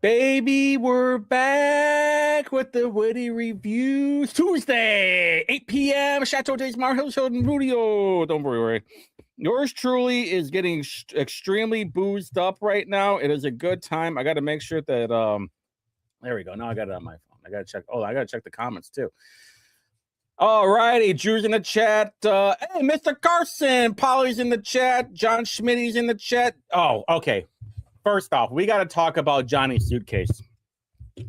Baby, we're back with the Whitty Reviews Tuesday, 8 p.m. Chateau Day Smart Hill Sheldon Studio. Don't worry. Yours truly is getting extremely boozed up right now. It is a good time. I got to make sure that there we go. Now I got it on my phone. I got to check. Oh, I got to check the comments too. All righty, Drew's in the chat. Hey, Mr. Carson, Polly's in the chat. John Schmitty's in the chat. Oh, okay. First off, we got to talk about Johnny's suitcase.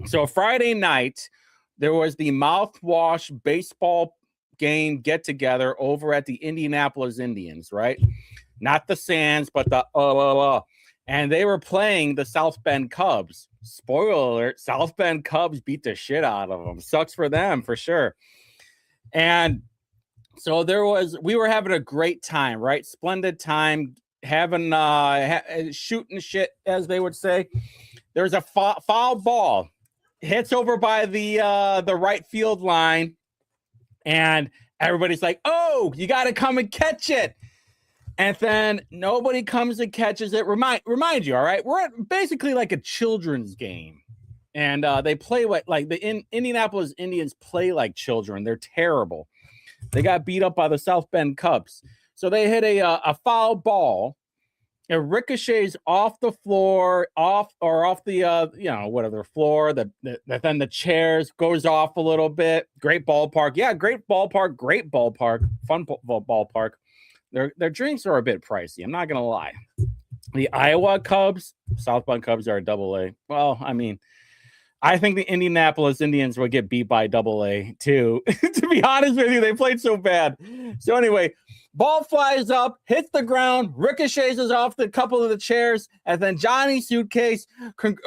So Friday night, there was the mouthwash baseball game get together over at the Indianapolis Indians, right? Not the Sands, but the and they were playing the South Bend Cubs. Spoiler alert: South Bend Cubs beat the shit out of them. Sucks for them for sure. And so we were having a great time, right? Splendid time. Having shooting shit, as they would say. There's a foul ball, hits over by the right field line, and everybody's like, "Oh, you got to come and catch it!" And then nobody comes and catches it. Remind you, all right? We're at basically like a children's game, and they play like the Indianapolis Indians play like children. They're terrible. They got beat up by the South Bend Cubs. So they hit a foul ball. It ricochets off the floor, off the whatever floor. Then the chairs goes off a little bit. Great ballpark, yeah, great ballpark, fun ballpark. Their drinks are a bit pricey. I'm not gonna lie. The Iowa Cubs, South Bend Cubs are AA. Well, I mean, I think the Indianapolis Indians would get beat by AA too. To be honest with you, they played so bad. So anyway, ball flies up, hits the ground, ricochets off the couple of the chairs, and then Johnny Suitcase,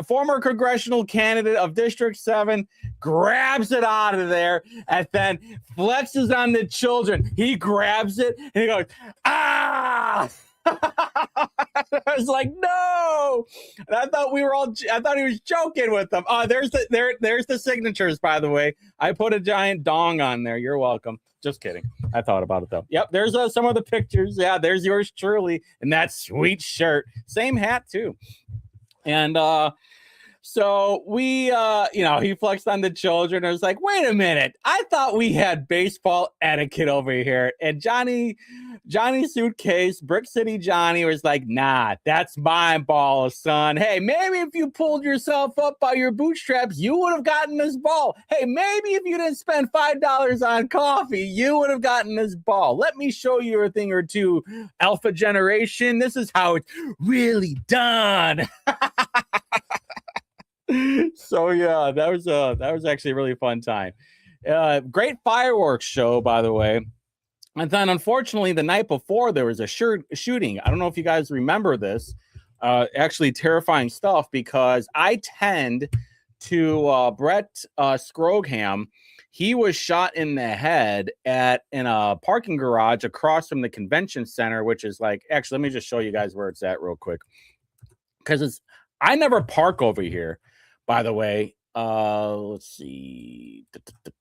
former congressional candidate of District 7, grabs it out of there and then flexes on the children. He grabs it and he goes, "Ah!" I was like, "No!" And I thought he was joking with them. There's the signatures, by the way. I put a giant dong on there. You're welcome. Just kidding. I thought about it though. Yep, there's some of the pictures. Yeah, there's yours truly, and that sweet shirt, same hat too. And so we, he flexed on the children. I was like, wait a minute. I thought we had baseball etiquette over here. And Johnny Suitcase, Brick City Johnny, was like, nah, that's my ball, son. Hey, maybe if you pulled yourself up by your bootstraps, you would have gotten this ball. Hey, maybe if you didn't spend $5 on coffee, you would have gotten this ball. Let me show you a thing or two, Alpha Generation. This is how it's really done. So yeah, that was actually a really fun time. Great fireworks show, by the way. And then unfortunately the night before there was a shooting. I don't know if you guys remember this. Actually terrifying stuff, because I tend to Brett Scrogham. He was shot in the head in a parking garage across from the convention center, which is like, actually, let me just show you guys where it's at real quick. Because I never park over here. By the way, let's see.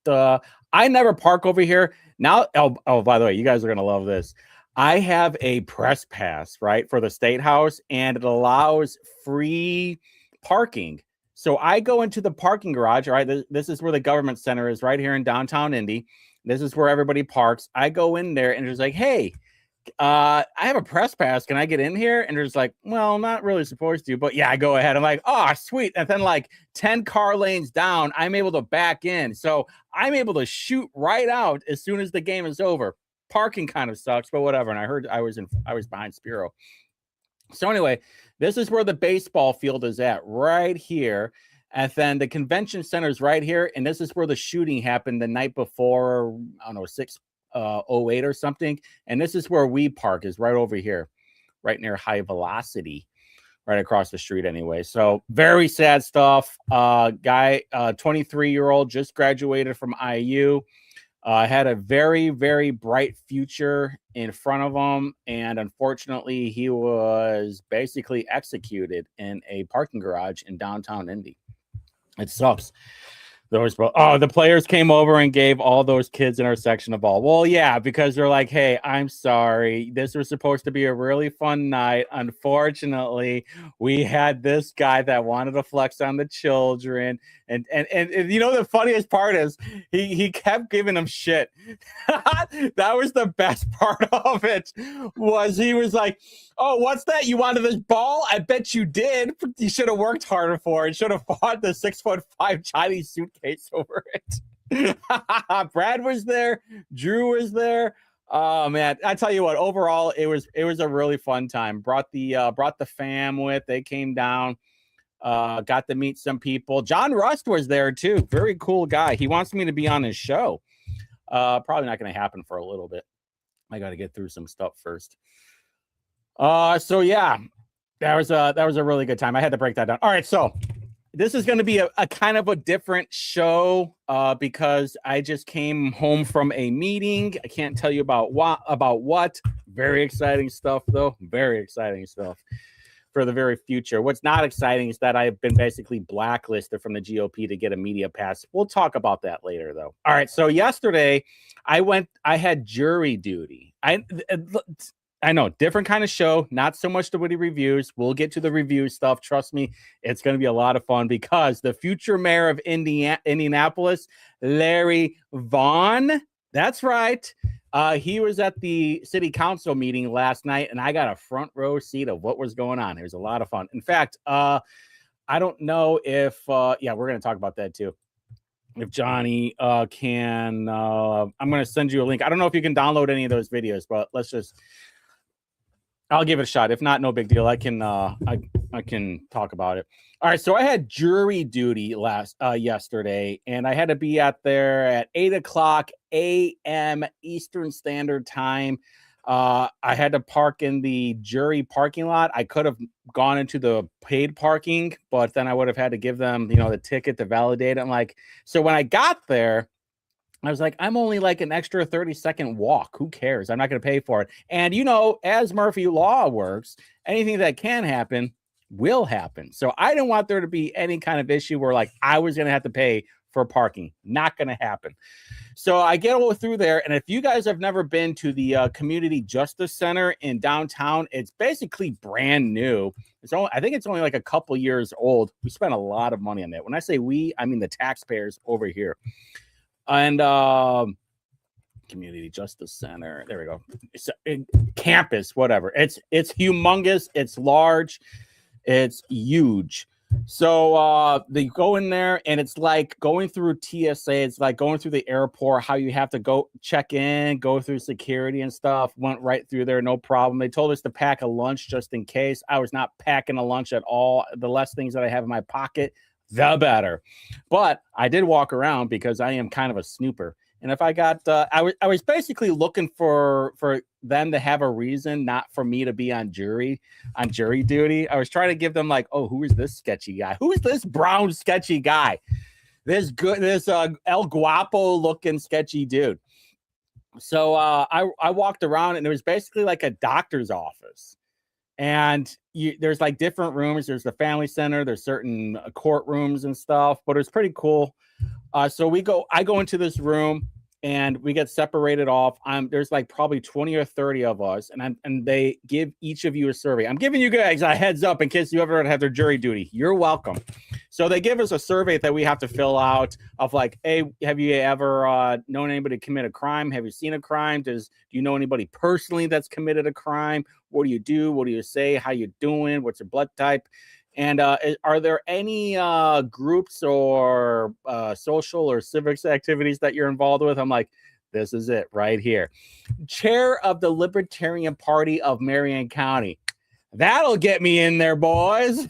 I never park over here. Now, by the way, you guys are going to love this. I have a press pass, right, for the State House, and it allows free parking. So I go into the parking garage, right? This is where the government center is, right here in downtown Indy. This is where everybody parks. I go in there, and it's like, hey, I have a press pass. Can I get in here? And there's like, well, not really supposed to, but yeah, go ahead. I'm like, oh, sweet. And then like 10 car lanes down, I'm able to back in. So I'm able to shoot right out as soon as the game is over. Parking kind of sucks, but whatever. And I heard I was behind Spiro. So anyway, this is where the baseball field is at, right here. And then the convention center is right here. And this is where the shooting happened the night before, I don't know, 6:08 or something. And this is where we park, is right over here, right near High Velocity, right across the street anyway. So very sad stuff. Guy, 23-year-old, just graduated from IU, had a very, very bright future in front of him. And unfortunately, he was basically executed in a parking garage in downtown Indy. It sucks. The players came over and gave all those kids in our section a ball. Well, yeah, because they're like, hey, I'm sorry. This was supposed to be a really fun night. Unfortunately, we had this guy that wanted to flex on the children. And you know, the funniest part is he kept giving them shit. That was the best part of it, was he was like, oh, what's that? You wanted this ball? I bet you did. You should have worked harder for it. Should have fought the 6'5" Chinese suitcase over it. Brad was there. Drew was there. Oh man, I tell you what, overall it was a really fun time. Brought the fam with. They came down. Got to meet some people. John Rust was there too. Very cool guy. He wants me to be on his show. Probably not going to happen for a little bit. I got to get through some stuff first. So yeah, that was a really good time. I had to break that down. All right, so this is going to be a kind of a different show because I just came home from a meeting. I can't tell you about what. Very exciting stuff, though. Very exciting stuff for the very future. What's not exciting is that I've been basically blacklisted from the GOP to get a media pass. We'll talk about that later, though. All right, so yesterday I had jury duty. I know, different kind of show, not so much the Whitty Reviews. We'll get to the review stuff. Trust me, it's going to be a lot of fun because the future mayor of Indianapolis, Larry Vaughn, that's right. He was at the city council meeting last night, and I got a front row seat of what was going on. It was a lot of fun. In fact, I don't know if, we're going to talk about that too. If Johnny can, I'm going to send you a link. I don't know if you can download any of those videos, but I'll give it a shot. If not, no big deal. I can talk about it. All right. So I had jury duty yesterday, and I had to be out there at 8:00 a.m. Eastern Standard Time. I had to park in the jury parking lot. I could have gone into the paid parking, but then I would have had to give them, the ticket to validate it. I'm like, so when I got there, I was like, I'm only like an extra 30-second walk. Who cares? I'm not going to pay for it. And, as Murphy Law works, anything that can happen will happen. So I didn't want there to be any kind of issue where like I was going to have to pay for parking. Not going to happen. So I get all through there. And if you guys have never been to the Community Justice Center in downtown, it's basically brand new. I think it's only like a couple years old. We spent a lot of money on that. When I say we, I mean the taxpayers over here. And Community Justice Center. There we go. It's campus, whatever. It's humongous. It's large. It's huge. So they go in there, and it's like going through TSA. It's like going through the airport, how you have to go check in, go through security and stuff. Went right through there, no problem. They told us to pack a lunch just in case. I was not packing a lunch at all. The less things that I have in my pocket, the better. But I did walk around because I am kind of a snooper. And if I got, I was basically looking for them to have a reason, not for me to be on jury duty. I was trying to give them like, oh, who is this sketchy guy? Who is this brown sketchy guy? This El Guapo looking sketchy dude. So I walked around, and it was basically like a doctor's office. And there's like different rooms. There's the family center. There's certain courtrooms and stuff, but it's pretty cool. So I go into this room, and we get separated off. There's like probably 20 or 30 of us, and they give each of you a survey. I'm giving you guys a heads up in case you ever have their jury duty. You're welcome. So they give us a survey that we have to fill out of like, hey, have you ever known anybody commit a crime? Have you seen a crime? Do you know anybody personally that's committed a crime? What do you do? What do you say? How you doing? What's your blood type? And are there any groups or social or civics activities that you're involved with? I'm like, this is it right here. Chair of the Libertarian Party of Marion County. That'll get me in there, boys.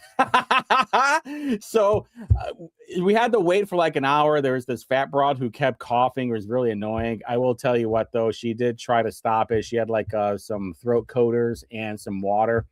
So we had to wait for like an hour. There was this fat broad who kept coughing. It was really annoying. I will tell you what, though. She did try to stop it. She had like some throat coaters and some water.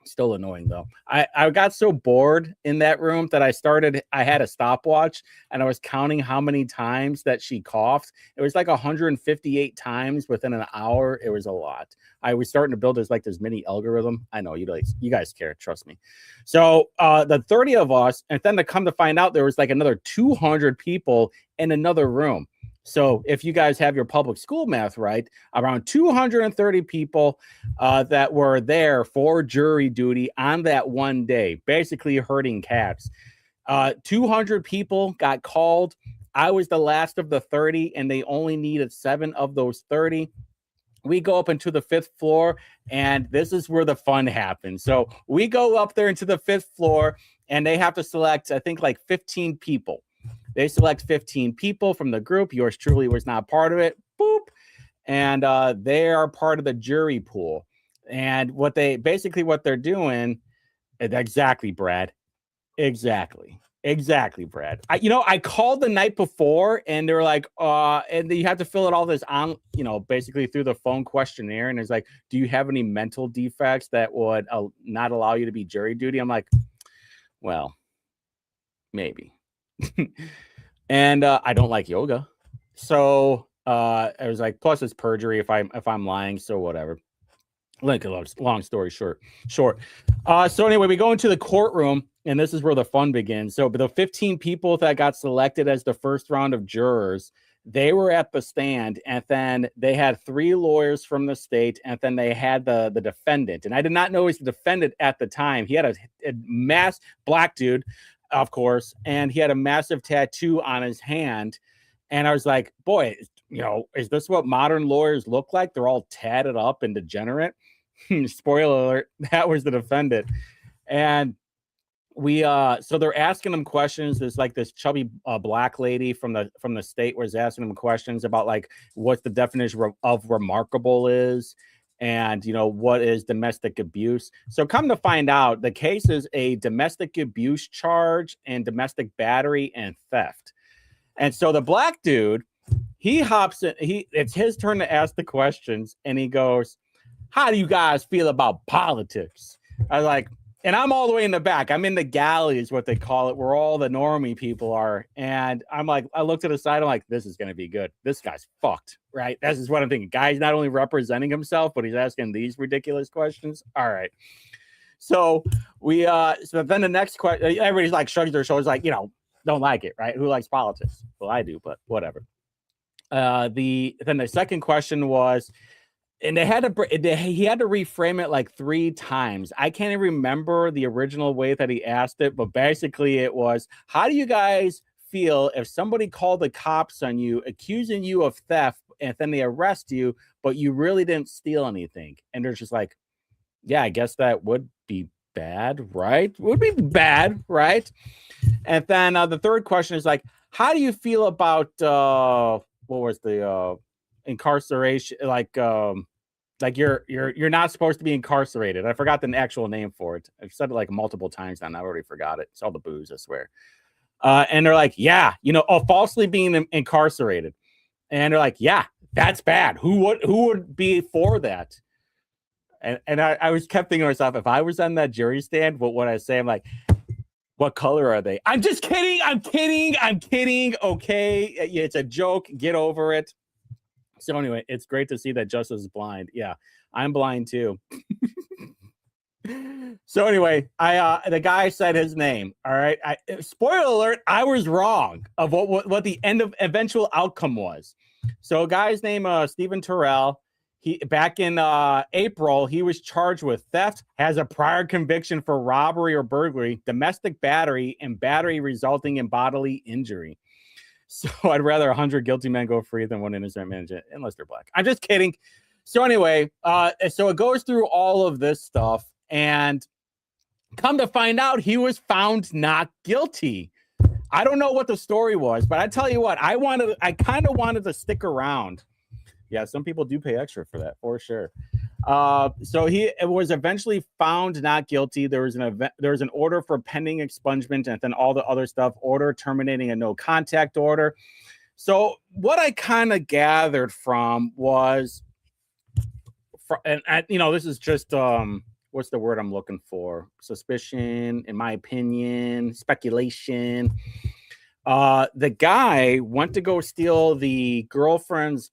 Still annoying though. I got so bored in that room that I had a stopwatch and I was counting how many times that she coughed. It was like 158 times within an hour. It was a lot. I was starting to build this mini algorithm. I know you guys care, trust me. So the 30 of us, and then to come to find out there was like another 200 people in another room. So if you guys have your public school math right, around 230 people that were there for jury duty on that one day, basically herding cats. 200 people got called. I was the last of the 30, and they only needed 7 of those 30. We go up into the 5th floor, and this is where the fun happens. So we go up there into the 5th floor, and they have to select, I think, like 15 people. They select 15 people from the group. Yours truly was not part of it. Boop. And they are part of the jury pool. And what they're doing, exactly, Brad. Exactly, Brad. I called the night before, and they're like, and you have to fill out all this on, basically through the phone questionnaire. And it's like, do you have any mental defects that would not allow you to be jury duty? I'm like, well, maybe. And I don't like yoga, so I was like, plus it's perjury if I'm lying, so whatever. Like a long story short. So anyway, we go into the courtroom, and this is where the fun begins. So the 15 people that got selected as the first round of jurors, they were at the stand, and then they had 3 lawyers from the state, and then they had the defendant. And I did not know he was the defendant at the time. He had a mass black dude, of course, and he had a massive tattoo on his hand. And I was like, boy, is this what modern lawyers look like? They're all tatted up and degenerate. Spoiler alert, that was the defendant. And we so they're asking him questions. There's like this chubby black lady from the state was asking him questions about like what the definition of remarkable is, and what is domestic abuse. So come to find out, the case is a domestic abuse charge and domestic battery and theft. And so the black dude, he hops in, it's his turn to ask the questions, and he goes, how do you guys feel about politics? I was like, and I'm all the way in the back. I'm in the galley is what they call it, where all the normie people are. And I'm like, I looked to the side. I'm like, this is going to be good. This guy's fucked, right? This is what I'm thinking. Guy's not only representing himself, but he's asking these ridiculous questions. All right. So so then the next question, everybody's like shrugs their shoulders, like, don't like it, right? Who likes politics? Well, I do, but whatever. Then the second question was, and he had to reframe it like 3 times. I can't even remember the original way that he asked it, but basically it was, how do you guys feel if somebody called the cops on you, accusing you of theft, and then they arrest you, but you really didn't steal anything? And they're just like, yeah, I guess that would be bad, right? Would be bad, right? And then the third question is like, how do you feel about what was the incarceration, like you're not supposed to be incarcerated. I forgot the actual name for it. I've said it like multiple times now, and I already forgot it. It's all the booze, I swear. And they're like, yeah, falsely being incarcerated. And they're like, yeah, that's bad. Who would be for that? And I was kept thinking to myself, if I was on that jury stand, what would I say? I'm like, what color are they? I'm just kidding. I'm kidding. Okay. It's a joke. Get over it. So anyway, it's great to see that Justice is blind. Yeah, I'm blind too. So anyway, the guy said his name. All right. Spoiler alert, I was wrong of what the eventual outcome was. So a guy's name, Stephen Terrell. He back in April, he was charged with theft, has a prior conviction for robbery or burglary, domestic battery, and battery resulting in bodily injury. So I'd rather 100 guilty men go free than one innocent man, unless they're black. I'm just kidding. So anyway, so it goes through all of this stuff, and come to find out, he was found not guilty. I don't know what the story was, but I tell you what, I kind of wanted to stick around. Yeah, some people do pay extra for that, for sure. So it was eventually found not guilty. There was an order for pending expungement, and then all the other stuff, order terminating a no contact order. So what I kind of gathered from was, and this is just what's the word I'm looking for? Suspicion, in my opinion, speculation. The guy went to go steal the girlfriend's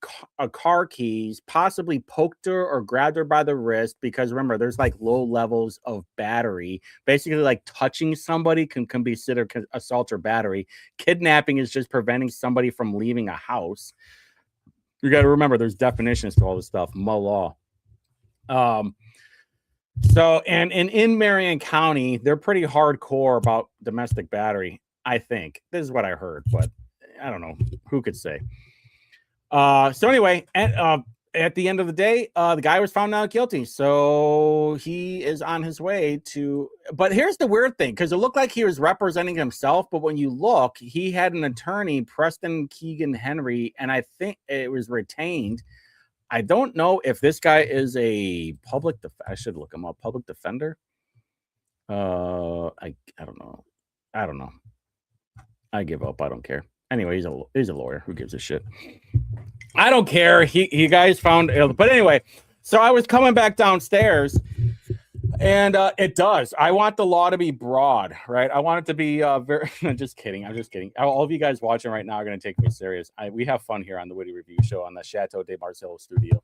car keys, possibly poked her or grabbed her by the wrist, because remember, there's like low levels of battery. Basically, like touching somebody can be considered assault or battery. Kidnapping is just preventing somebody from leaving a house. You got to remember, there's definitions to all this stuff. Law. So, and in Marion County, they're pretty hardcore about domestic battery. I think this is what I heard, but I don't know. Who could say? So anyway, at the end of the day, the guy was found not guilty. So he is on his way to. But here's the weird thing, because it looked like he was representing himself. But when you look, he had an attorney, Preston Keegan Henry, and I think it was retained. I don't know if this guy is a I should look him up. Public defender. I don't know. I don't know. I give up. I don't care. Anyway, he's a lawyer. Who gives a shit? I don't care. He guys found. But anyway, so I was coming back downstairs, and it does. I want the law to be broad, right? I want it to be very. I'm just kidding. All of you guys watching right now are going to take me serious. We have fun here on the Whitty Review Show on the Chateau de Marcello studio.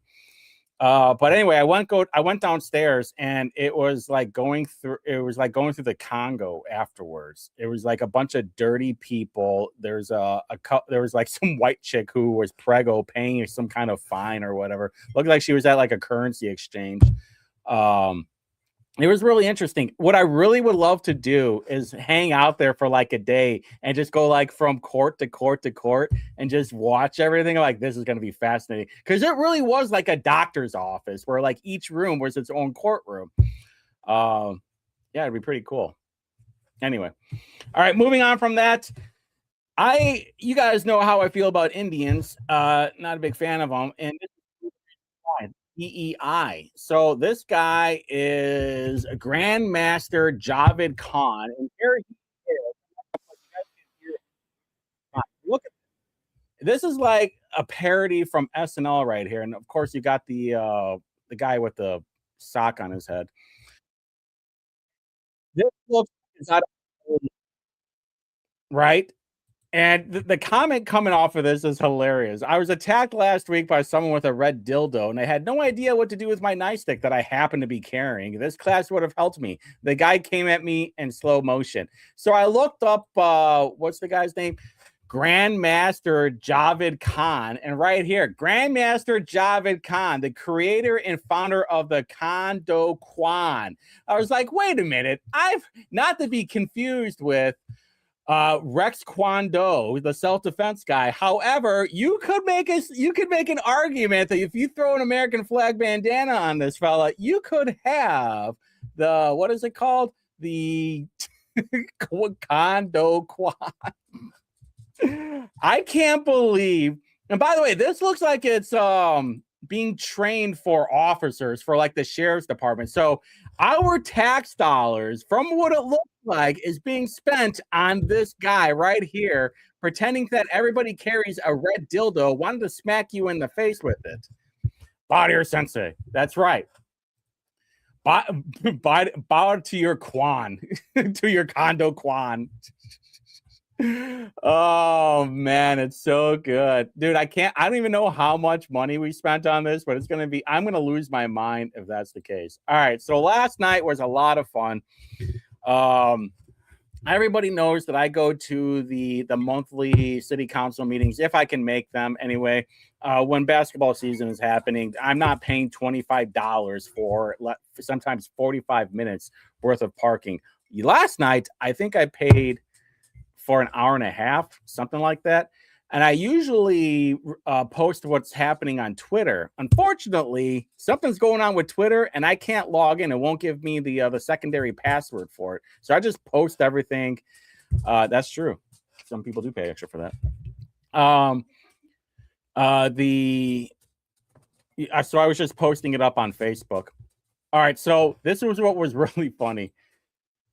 But anyway, I went downstairs, and it was like going through the Congo afterwards. It was like a bunch of dirty people. There was like some white chick who was preggo paying some kind of fine or whatever. Looked like she was at like a currency exchange. It was really interesting. What I really would love to do is hang out there for like a day and just go like from court to court to court and just watch everything. Like, this is going to be fascinating, because it really was like a doctor's office where like each room was its own courtroom. Yeah, it'd be pretty cool. Anyway, all right, moving on from that. You guys know how I feel about Indians. Not a big fan of them, and DEI. So this guy is a Grandmaster Javed Khan, and here he is. Look at this. Is like a parody from SNL right here, and of course you got the guy with the sock on his head. This looks right. And the comment coming off of this is hilarious. I was attacked last week by someone with a red dildo, and I had no idea what to do with my nightstick that I happened to be carrying. This class would have helped me. The guy came at me in slow motion. So I looked up, what's the guy's name? Grandmaster Javed Khan. And right here, Grandmaster Javed Khan, the creator and founder of the Kondo Kwan. I was like, wait a minute. Not to be confused with Rex Kwon Do, the self-defense guy. However, you could make an argument that if you throw an American flag bandana on this fella, you could have the, what is it called? The Kondo Kwan. I can't believe. And by the way, this looks like it's being trained for officers for like the sheriff's department. So our tax dollars, from what it looks like, is being spent on this guy right here, pretending that everybody carries a red dildo, wanted to smack you in the face with it. Barrier Sensei. That's right. Bow to your Kwan, to your Kondo Kwan. Oh man, it's so good, dude. I don't even know how much money we spent on this, but I'm gonna lose my mind if that's the case. All right, so last night was a lot of fun. Everybody knows that I go to the monthly city council meetings if I can make them anyway. When basketball season is happening, I'm not paying $25 for sometimes 45 minutes worth of parking. Last night, I think I paid for an hour and a half, something like that. And I usually post what's happening on Twitter. Unfortunately, something's going on with Twitter, and I can't log in. It won't give me the secondary password for it. So I just post everything. That's true. Some people do pay extra for that. So I was just posting it up on Facebook. All right. So this was what was really funny.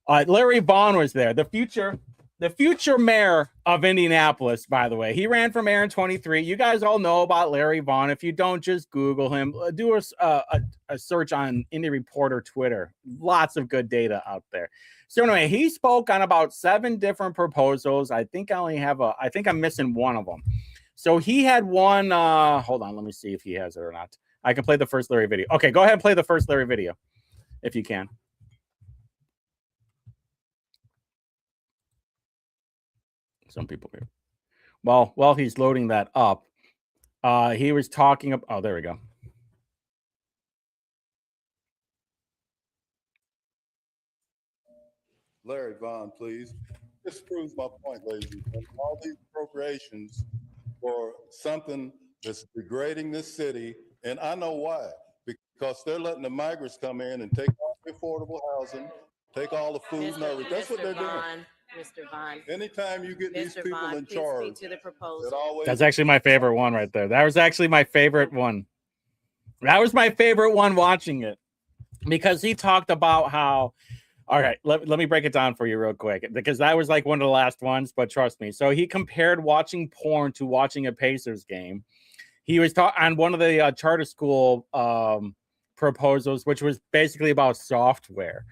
Larry Vaughn was there. The future the future mayor of Indianapolis, by the way. He ran for mayor in 23. You guys all know about Larry Vaughn. If you don't, just Google him. Do a search on Indy Reporter Twitter. Lots of good data out there. So anyway, he spoke on about 7 different proposals. I think I'm missing one of them. So he had one. Hold on, let me see if he has it or not. I can play the first Larry video. Okay, go ahead and play the first Larry video if you can. Some people here. Well, while he's loading that up, he was talking about. Oh, there we go. Larry Vaughn, please. This proves my point, ladies and gentlemen. All these appropriations for something that's degrading this city, and I know why. Because they're letting the migrants come in and take all the affordable housing, take all the food and everything. That's what they're doing. Mr. Vaughn. Anytime you get these people Vaughn, in charge, to the proposal. That's actually my favorite one right there. That was actually my favorite one. That was my favorite one watching it because he talked about how. All right, let me break it down for you real quick because that was like one of the last ones, but trust me. So he compared watching porn to watching a Pacers game. He was talking on one of the charter school proposals, which was basically about software.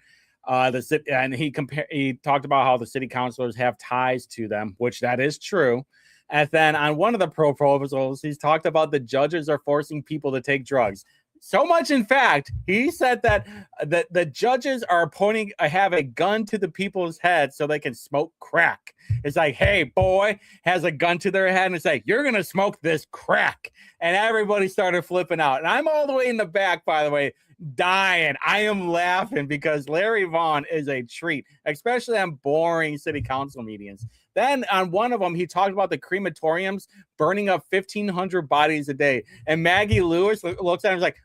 He talked about how the city councilors have ties to them, which that is true. And then on one of the proposals, he's talked about the judges are forcing people to take drugs. So much, in fact, he said that the judges are have a gun to the people's heads so they can smoke crack. It's like, hey, boy, has a gun to their head and it's like, you're going to smoke this crack. And everybody started flipping out. And I'm all the way in the back, by the way, dying. I am laughing because Larry Vaughn is a treat, especially on boring city council meetings. Then on one of them, he talked about the crematoriums burning up 1,500 bodies a day. And Maggie Lewis looks at him and is like,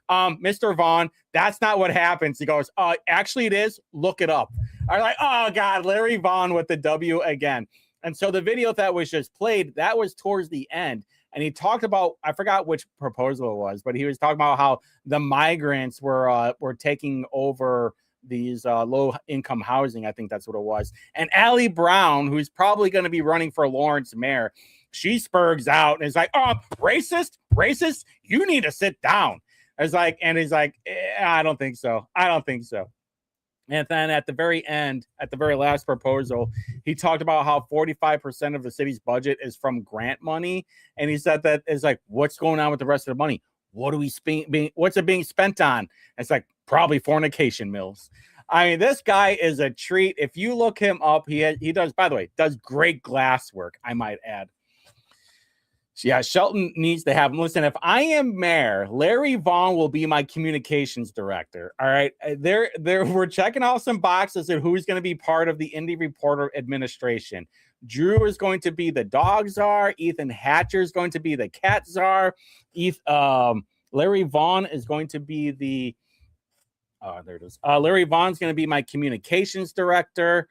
Mr. Vaughn, that's not what happens. He goes, actually it is. Look it up. I'm like, oh, God, Larry Vaughn with the W again. And so the video that was just played, that was towards the end. And he talked about, I forgot which proposal it was, but he was talking about how the migrants were taking over these low-income housing. I think that's what it was. And Allie Brown, who's probably going to be running for Lawrence mayor, she spurgs out and is like, racist, you need to sit down. He's like, I don't think so. And then at the very end, at the very last proposal, he talked about how 45% of the city's budget is from grant money. And he said that it's like, what's going on with the rest of the money? What's it being spent on? It's like, probably fornication mills. I mean, this guy is a treat. If you look him up, he does, by the way, does great glass work, I might add. Yeah, Shelton needs to have him. Listen, if I am mayor, Larry Vaughn will be my communications director. All right. We're checking off some boxes of who's going to be part of the Indy Reporter administration. Drew is going to be the dog czar. Ethan Hatcher is going to be the cat czar. Larry Vaughn is going to be the there it is. Larry Vaughn's going to be my communications director.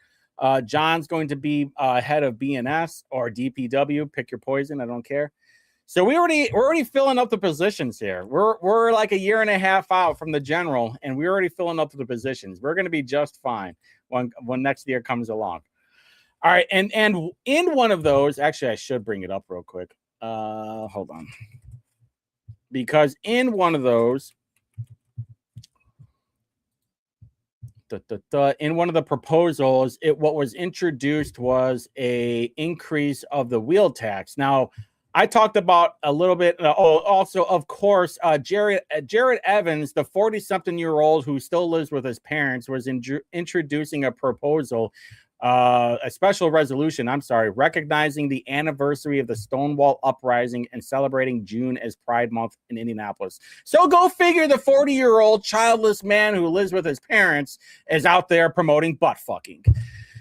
John's going to be head of BNS or DPW. Pick your poison. I don't care. So we're already filling up the positions here. We're like a year and a half out from the general, and we're already filling up the positions. We're going to be just fine when next year comes along. All right, and in one of those, actually, I should bring it up real quick. Hold on, because in one of those. In one of the proposals, what was introduced was a increase of the wheel tax. Now, I talked about a little bit. Also, of course, Jared Evans, the 40-something-year-old who still lives with his parents, was introducing a proposal, a special resolution, recognizing the anniversary of the Stonewall Uprising and celebrating June as Pride Month in Indianapolis. So go figure, the 40-year-old childless man who lives with his parents is out there promoting butt fucking.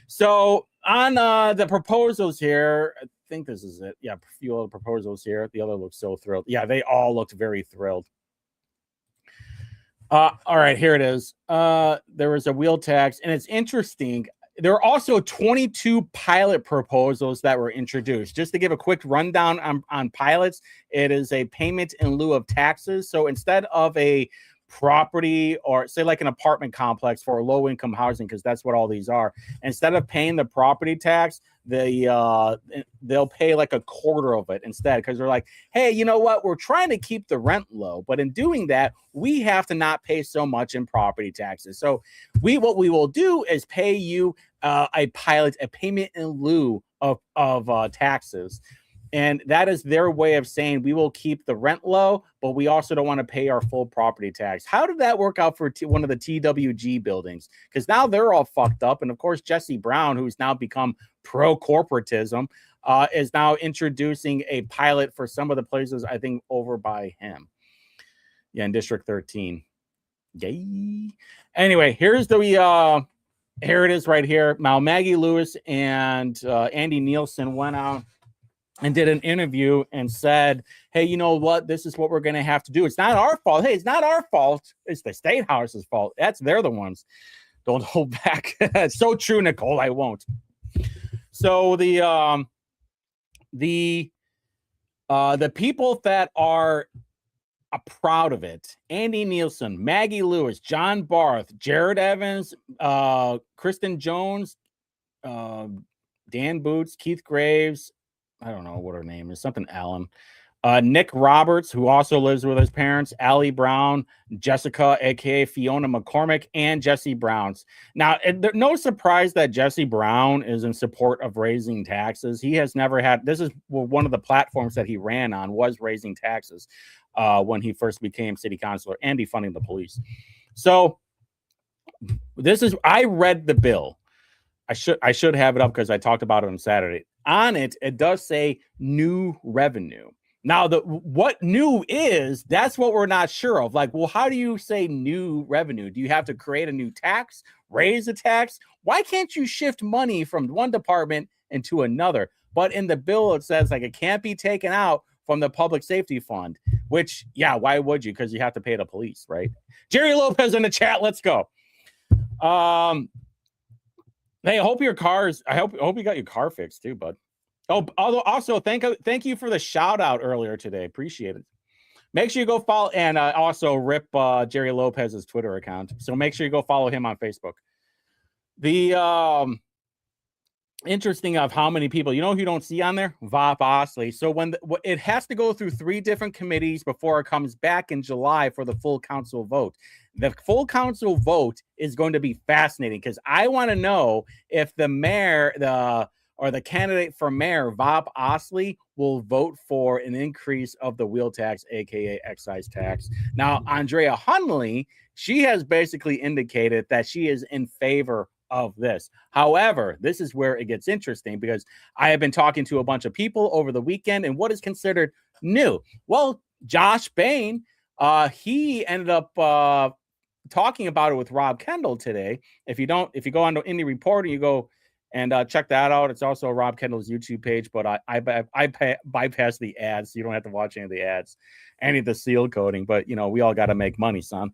So on the proposals here, I think this is it. Yeah, a few other proposals here. The other looks so thrilled. Yeah, they all looked very thrilled. All right, here it is. There was a wheel tax, and it's interesting. There are also 22 pilot proposals that were introduced. Just to give a quick rundown on pilots, it is a payment in lieu of taxes. So instead of a property or say like an apartment complex for low-income housing, because that's what all these are, instead of paying the property tax, they'll pay like a quarter of it instead, because they're like, hey, you know what? We're trying to keep the rent low, but in doing that, we have to not pay so much in property taxes. So what we will do is pay you a payment in lieu of taxes. And that is their way of saying we will keep the rent low, but we also don't want to pay our full property tax. How did that work out for one of the TWG buildings? Because now they're all fucked up. And of course, Jesse Brown, who's now become pro-corporatism, is now introducing a pilot for some of the places, I think, over by him. Yeah, in District 13. Yay. Anyway, here it is right here. Now, Maggie Lewis and Andy Nielsen went out and did an interview and said, hey, you know what? This is what we're going to have to do. It's not our fault. Hey, it's not our fault. It's the State House's fault. They're the ones. Don't hold back. It's so true, Nicole. I won't. So the people that are proud of it: Andy Nielsen, Maggie Lewis, John Barth, Jared Evans, Kristen Jones, Dan Boots, Keith Graves, I don't know what her name is, something Allen, Nick Roberts, who also lives with his parents, Allie Brown, Jessica, aka Fiona McCormick, and Jesse Browns. Now, no surprise that Jesse Brown is in support of raising taxes. He has never had, this is one of the platforms that he ran on, was raising taxes when he first became city councilor and defunding the police. So I read the bill. I should have it up because I talked about it on Saturday. On it, it does say new revenue. Now, what new is, that's what we're not sure of. Like, well, how do you say new revenue? Do you have to create a new tax, raise a tax? Why can't you shift money from one department into another? But in the bill, it says like it can't be taken out from the public safety fund, which, yeah, why would you? Because you have to pay the police, right? Jerry Lopez in the chat. Let's go. Hey, I hope you got your car fixed too, bud. Oh, also thank you for the shout out earlier today. Appreciate it. Make sure you go follow, and also rip Jerry Lopez's Twitter account. So make sure you go follow him on Facebook. The interesting of how many people, you know who you don't see on there? Vop Osley. So when it has to go through 3 different committees before it comes back in July for the full council vote. The full council vote is going to be fascinating because I want to know if the mayor, the candidate for mayor, Vop Osley, will vote for an increase of the wheel tax, aka excise tax. Now, Andrea Hunley, she has basically indicated that she is in favor of this. However, this is where it gets interesting because I have been talking to a bunch of people over the weekend, and what is considered new? Well, Josh Bain, he ended up talking about it with Rob Kendall today. If you go on to Indie Reporter, you go and check that out. It's also Rob Kendall's YouTube page, but I bypass the ads, so you don't have to watch any of the ads, any of the seal coding. But we all got to make money, son.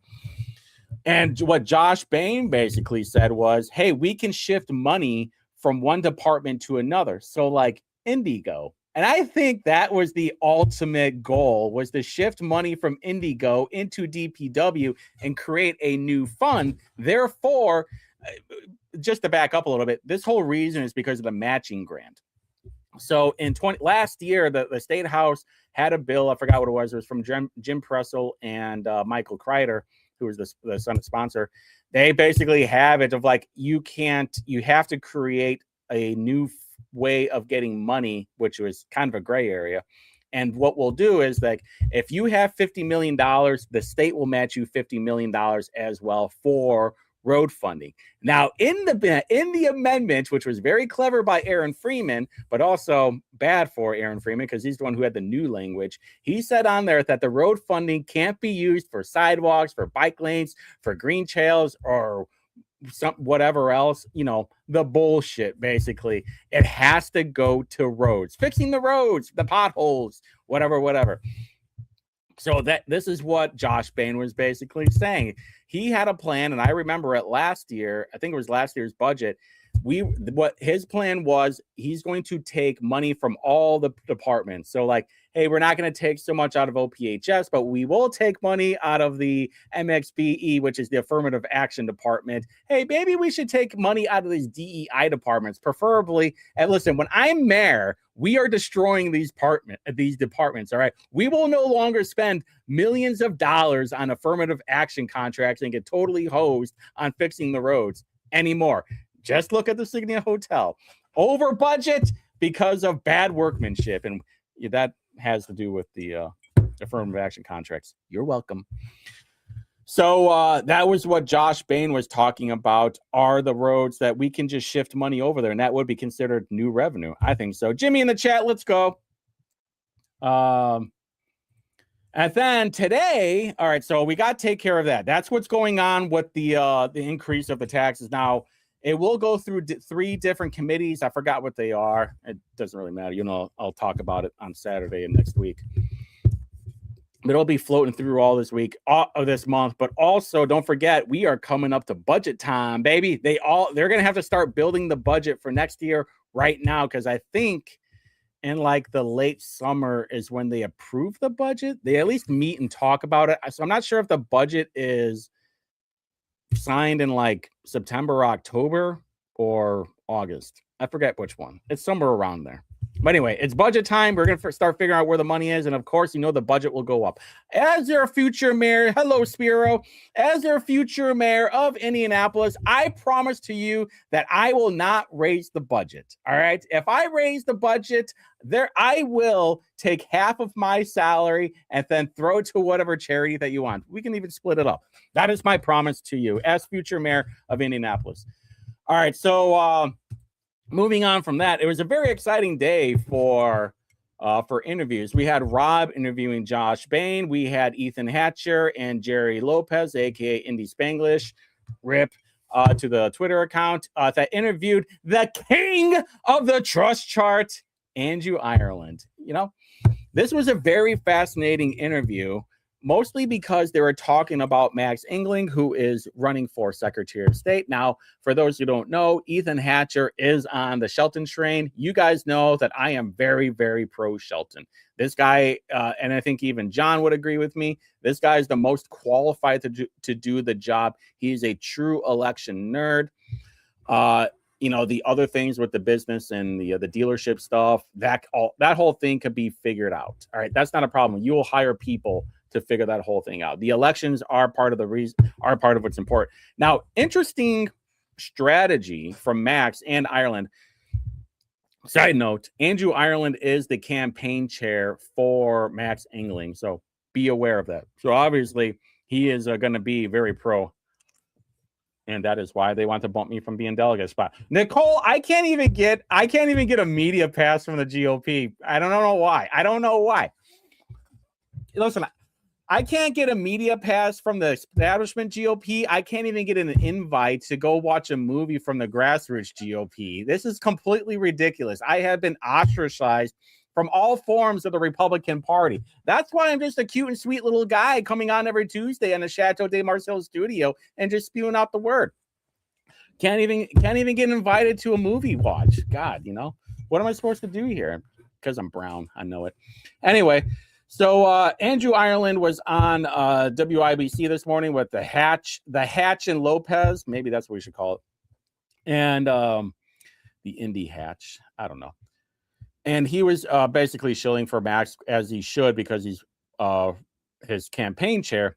And what Josh Bain basically said was, hey, we can shift money from one department to another. So like Indigo. And I think that was the ultimate goal, was to shift money from Indigo into DPW and create a new fund. Therefore, just to back up a little bit, this whole reason is because of the matching grant. So in last year, the State House had a bill. I forgot what it was. It was from Jim Pressel and Michael Kreider, who was the Senate sponsor. They basically have it of like, you have to create a new way of getting money, which was kind of a gray area. And what we'll do is like, if you have $50 million, the state will match you $50 million as well for road funding. Now, in the amendment, which was very clever by Aaron Freeman, but also bad for Aaron Freeman because he's the one who had the new language, he said on there that the road funding can't be used for sidewalks, for bike lanes, for green trails, or whatever else, the bullshit. Basically, it has to go to roads, fixing the roads, the potholes, whatever. So this is what Josh Bain was basically saying. He had a plan, and I remember it last year. I think it was last year's budget. What his plan was, he's going to take money from all the departments. So like, hey, we're not going to take so much out of OPHS, but we will take money out of the MXBE, which is the Affirmative Action Department. Hey, maybe we should take money out of these DEI departments, preferably. And listen, when I'm mayor, we are destroying these departments, all right? We will no longer spend millions of dollars on affirmative action contracts and get totally hosed on fixing the roads anymore. Just look at the Signia Hotel. Over budget because of bad workmanship. And that has to do with the affirmative action contracts. You're welcome. So that was what Josh Bain was talking about, are the roads that we can just shift money over there, and that would be considered new revenue. I think so. Jimmy in the chat, let's go. And then today, all right, so we got to take care of that. That's what's going on with the increase of the taxes. Now, it will go through 3 different committees. I forgot what they are. It doesn't really matter. I'll talk about it on Saturday of next week. But it'll be floating through all this week, of this month. But also, don't forget, we are coming up to budget time, baby. They're going to have to start building the budget for next year right now, because I think in like the late summer is when they approve the budget. They at least meet and talk about it. So I'm not sure if the budget is signed in like September, October, or August. I forget which one. It's somewhere around there. But anyway, it's budget time. We're going to start figuring out where the money is. And of course, the budget will go up. As their future mayor, hello, Spiro. As their future mayor of Indianapolis, I promise to you that I will not raise the budget. All right. If I raise the budget, I will take half of my salary and then throw it to whatever charity that you want. We can even split it up. That is my promise to you as future mayor of Indianapolis. All right. So, moving on from that, it was a very exciting day for interviews. We had Rob interviewing Josh Bain. We had Ethan Hatcher and Jerry Lopez, aka Indy Spanglish, rip to the Twitter account, that interviewed the king of the trust chart, Andrew Ireland. This was a very fascinating interview, mostly because they were talking about Max Engling, who is running for Secretary of State. Now, for those who don't know, Ethan Hatcher is on the Shelton train. You guys know that I am very, very pro Shelton. This guy, and I think even John would agree with me, this guy is the most qualified to do the job. He's a true election nerd. The other things with the business and the dealership stuff, that whole thing could be figured out. All right, that's not a problem. You will hire people to figure that whole thing out. The elections are part of what's important. Now, interesting strategy from Max and Ireland. Side note, Andrew Ireland is the campaign chair for Max Engling, so be aware of that. So obviously, he is going to be very pro, and that is why they want to bump me from being delegate spot. Nicole, I can't even get a media pass from the GOP. I don't know why. Listen, I can't get a media pass from the establishment GOP. I can't even get an invite to go watch a movie from the grassroots GOP. This is completely ridiculous. I have been ostracized from all forms of the Republican Party. That's why I'm just a cute and sweet little guy coming on every Tuesday on the Chateau de Marcel studio and just spewing out the word. Can't even get invited to a movie watch. God, what am I supposed to do here? Because I'm brown. I know it. Anyway. So Andrew Ireland was on WIBC this morning with the Hatch and Lopez. Maybe that's what we should call it. And the Indy Hatch. I don't know. And he was basically shilling for Max, as he should, because he's his campaign chair.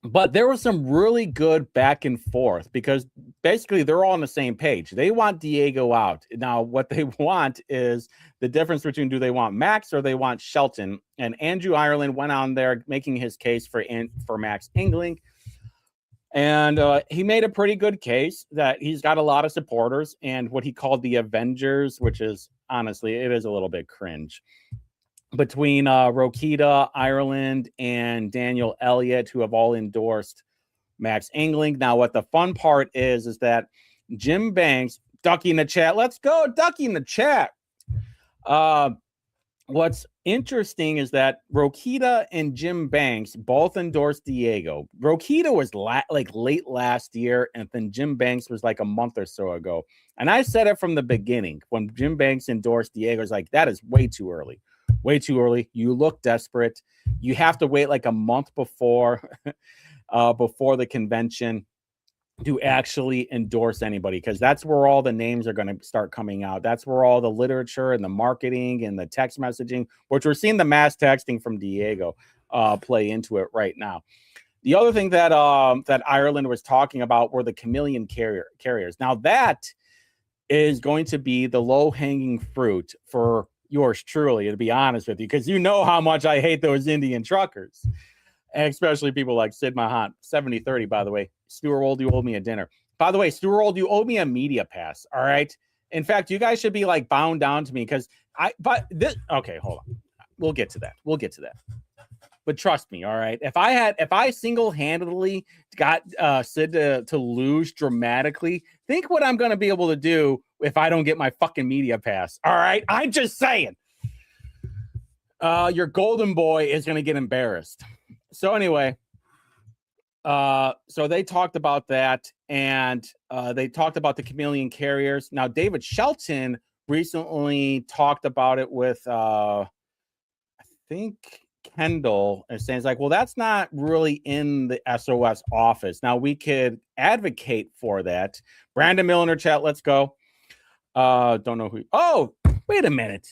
But there was some really good back and forth because basically they're all on the same page. They want Diego out. Now, what they want is the difference between, do they want Max or they want Shelton? And Andrew Ireland went on there making his case for Max Engling. And he made a pretty good case that he's got a lot of supporters and what he called the Avengers, which is, honestly, it is a little bit cringe. Between Rokita, Ireland, and Daniel Elliott, who have all endorsed Max Engling. Now, what the fun part is that Jim Banks, Ducky in the chat. Let's go, Ducky in the chat. What's interesting is that Rokita and Jim Banks both endorsed Diego. Rokita was late last year, and then Jim Banks was like a month or so ago. And I said it from the beginning when Jim Banks endorsed Diego. I was like, that is way too early. way too early. You look desperate. You have to wait like a month before the convention to actually endorse anybody, because that's where all the names are going to start coming out. That's where all the literature and the marketing and the text messaging, which we're seeing the mass texting from Diego play into it right now. The other thing that that Ireland was talking about were the chameleon carriers. Now that is going to be the low-hanging fruit for yours truly, to be honest with you, because you know how much I hate those Indian truckers, and especially people like Sid Mahant. 7030, by the way. Stuart Old, you owed me a dinner. By the way, Stuart Old, you owed me a media pass. All right. In fact, you guys should be like bound down to me because okay, hold on. We'll get to that. But trust me, all right. If I single-handedly got Sid to lose dramatically, think what I'm gonna be able to do if I don't get my fucking media pass. All right. I'm just saying. Your golden boy is gonna get embarrassed. So anyway, so they talked about that, and they talked about the chameleon carriers. Now, David Shelton recently talked about it with, I think, Kendall, and saying like, well, that's not really in the SOS office. Now, we could advocate for that. Brandon Miller chat, let's go. Don't know who. Oh, wait a minute.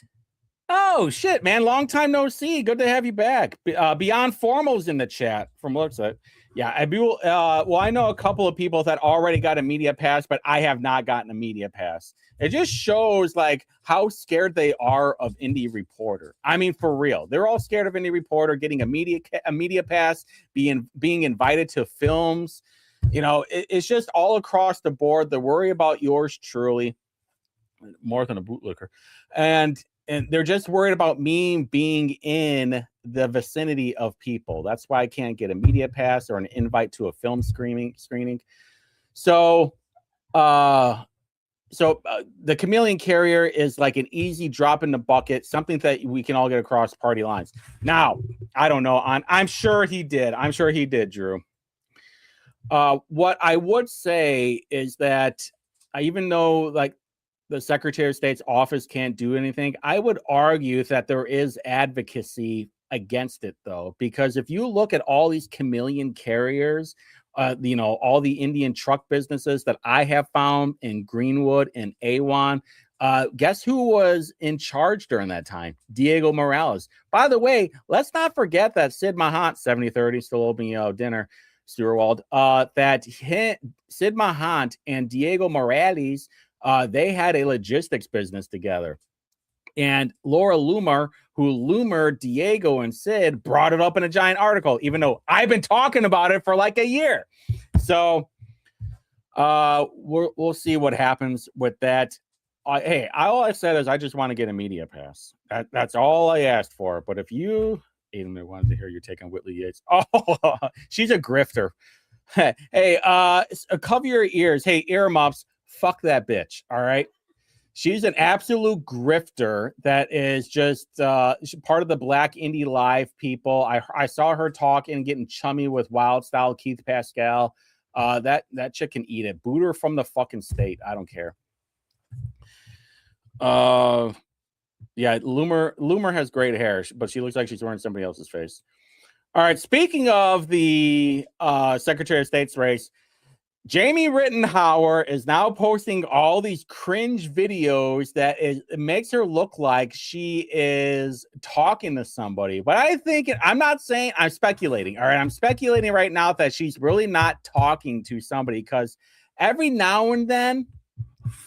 Oh, shit, man. Long time no see. Good to have you back. Beyond Formal's in the chat from website. Yeah, I know a couple of people that already got a media pass, but I have not gotten a media pass. It just shows like how scared they are of Indie Reporter. I mean, for real, they're all scared of Indie Reporter getting a media pass, being invited to films. You know, it's just all across the board. They worry about yours truly more than a bootlicker, and they're just worried about me being in the vicinity of people. That's why I can't get a media pass or an invite to a film screening. So, the chameleon carrier is like an easy drop in the bucket, something that we can all get across party lines. Now, I don't know. I'm sure he did. Drew. What I would say is that even though like the Secretary of State's office can't do anything, I would argue that there is advocacy against it, though, because if you look at all these chameleon carriers, all the Indian truck businesses that I have found in Greenwood and Awan, guess who was in charge during that time? Diego Morales. By the way, let's not forget that Sid Mahant, 7030, still owe me dinner, Stuart that Sid Mahant and Diego Morales, they had a logistics business together. And Laura Loomer, who Loomer, Diego, and Sid brought it up in a giant article, even though I've been talking about it for like a year. So we'll see what happens with that. Hey, all I said is I just want to get a media pass. That's all I asked for. But if you, Aiden, I wanted to hear your take on Whitley Yates. Oh, she's a grifter. Hey, cover your ears. Hey, earmuffs. Fuck that bitch. All right. She's an absolute grifter that is just part of the Black Indie Live people. I saw her talking and getting chummy with Wild Style Keith Pascal. That chick can eat it. Boot her from the fucking state. I don't care. Yeah, Loomer has great hair, but she looks like she's wearing somebody else's face. All right. Speaking of the Secretary of State's race, Jamie Rittenhauer is now posting all these cringe videos that it makes her look like she is talking to somebody. But I'm not saying, I'm speculating. All right. I'm speculating right now that she's really not talking to somebody, because every now and then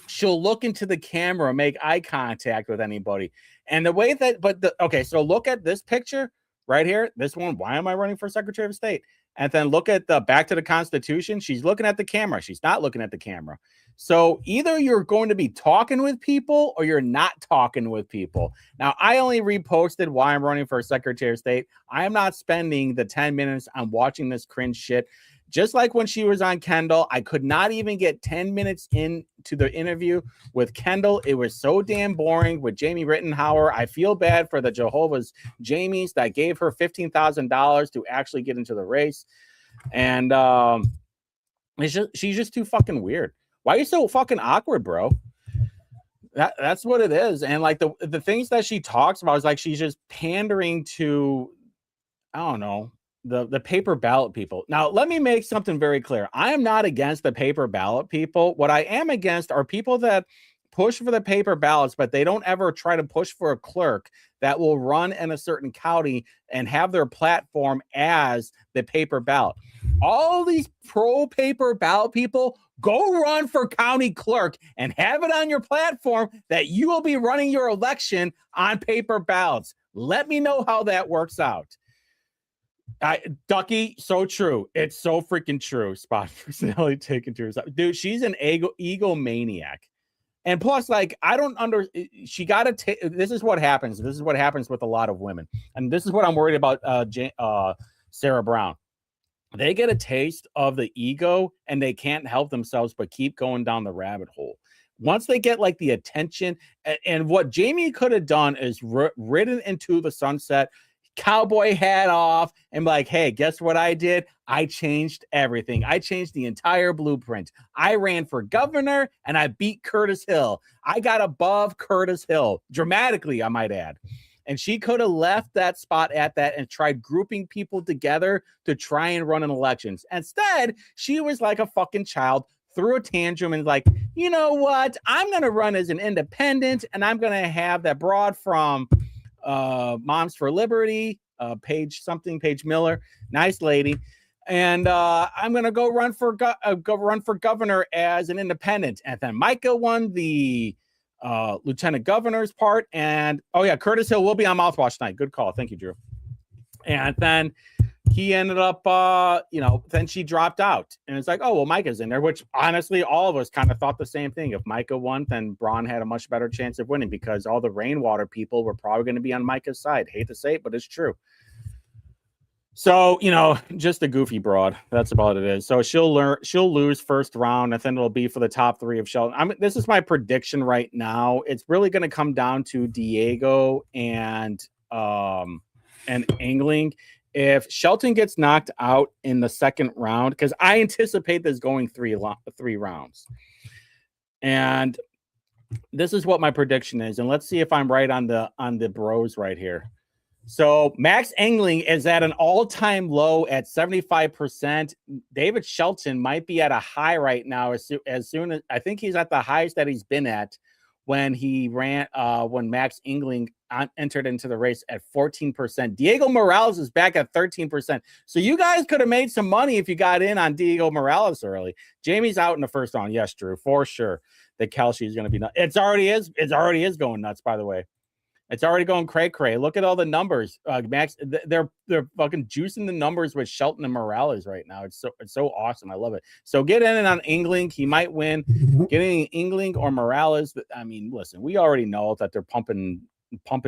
she'll look into the camera, make eye contact with anybody. And the way that, okay, so look at this picture right here. This one, why am I running for Secretary of State? And then look at the back to the Constitution. She's looking at the camera. She's not looking at the camera. So either you're going to be talking with people or you're not talking with people. Now, I only reposted why I'm running for Secretary of State. I am not spending the 10 minutes on watching this cringe shit. Just like when she was on Kendall, I could not even get 10 minutes into the interview with Kendall. It was so damn boring with Jamie Rittenhauer. I feel bad for the Jehovah's Jamies that gave her $15,000 to actually get into the race. And she's just too fucking weird. Why are you so fucking awkward, bro? That's what it is. And like the things that she talks about is like she's just pandering to, I don't know, the paper ballot people. Now, let me make something very clear. I am not against the paper ballot people. What I am against are people that push for the paper ballots, but they don't ever try to push for a clerk that will run in a certain county and have their platform as the paper ballot. All these pro paper ballot people, go run for county clerk and have it on your platform that you will be running your election on paper ballots. Let me know how that works out. Ducky, so true. It's so freaking true. Spot personality taken to herself. Dude, she's an egomaniac. And plus, like, I don't she got to take, this is what happens. This is what happens with a lot of women. And this is what I'm worried about Sarah Brown. They get a taste of the ego and they can't help themselves but keep going down the rabbit hole. Once they get like the attention, and what Jamie could have done is ridden into the sunset, cowboy hat off, and like, hey, guess what I did? I changed everything. I changed the entire blueprint. I ran for governor and I beat Curtis Hill. I got above Curtis Hill dramatically, I might add. And she could have left that spot at that and tried grouping people together to try and run an elections. Instead, she was like a fucking child, threw a tantrum and like, you know what? I'm going to run as an independent and I'm going to have that broad from Moms for Liberty, Paige Miller, nice lady. And I'm going to go run for governor as an independent. And then Micah won the lieutenant governor's part. And oh yeah, Curtis Hill will be on Mouthwash tonight. Good call. Thank you, Drew. And then he ended up, then she dropped out. And it's like, oh, well, Micah's in there, which honestly, all of us kind of thought the same thing. If Micah won, then Braun had a much better chance of winning because all the rainwater people were probably going to be on Micah's side. Hate to say it, but it's true. So, just a goofy broad. That's about it is. So she'll lose first round, and then it'll be for the top three of Shelton. This is my prediction right now. It's really going to come down to Diego and Engling. If Shelton gets knocked out in the second round, because I anticipate this going three rounds. And this is what my prediction is. And let's see if I'm right on the bros right here. So Max Engling is at an all-time low at 75%. David Shelton might be at a high right now. As soon as I think he's at the highest that he's been at when he ran, when Max Engling entered into the race at 14%. Diego Morales is back at 13%. So you guys could have made some money if you got in on Diego Morales early. Jamie's out in the first round. Yes, Drew, for sure. The Kelsey is going to be nuts. It already is going nuts, by the way. It's already going cray-cray. Look at all the numbers. Max, they're fucking juicing the numbers with Shelton and Morales right now. It's so awesome. I love it. So get in on Engling. He might win. Getting Engling or Morales. I mean, listen, we already know that they're pumping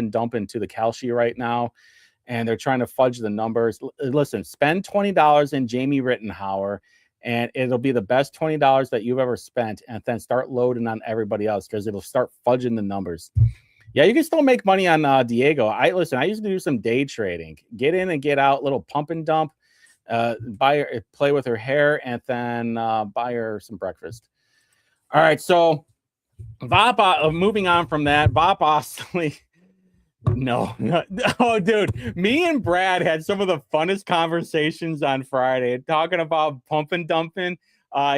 dumping to the Kelsey right now, and they're trying to fudge the numbers. Listen, spend $20 in Jamie Rittenhauer, and it'll be the best $20 that you've ever spent, and then start loading on everybody else because it'll start fudging the numbers. Yeah, you can still make money on Diego. I used to do some day trading. Get in and get out, little pump and dump, play with her hair, and then buy her some breakfast. All right, so moving on from that, Bob Osley. No. Oh, dude, me and Brad had some of the funnest conversations on Friday talking about pump and dumping.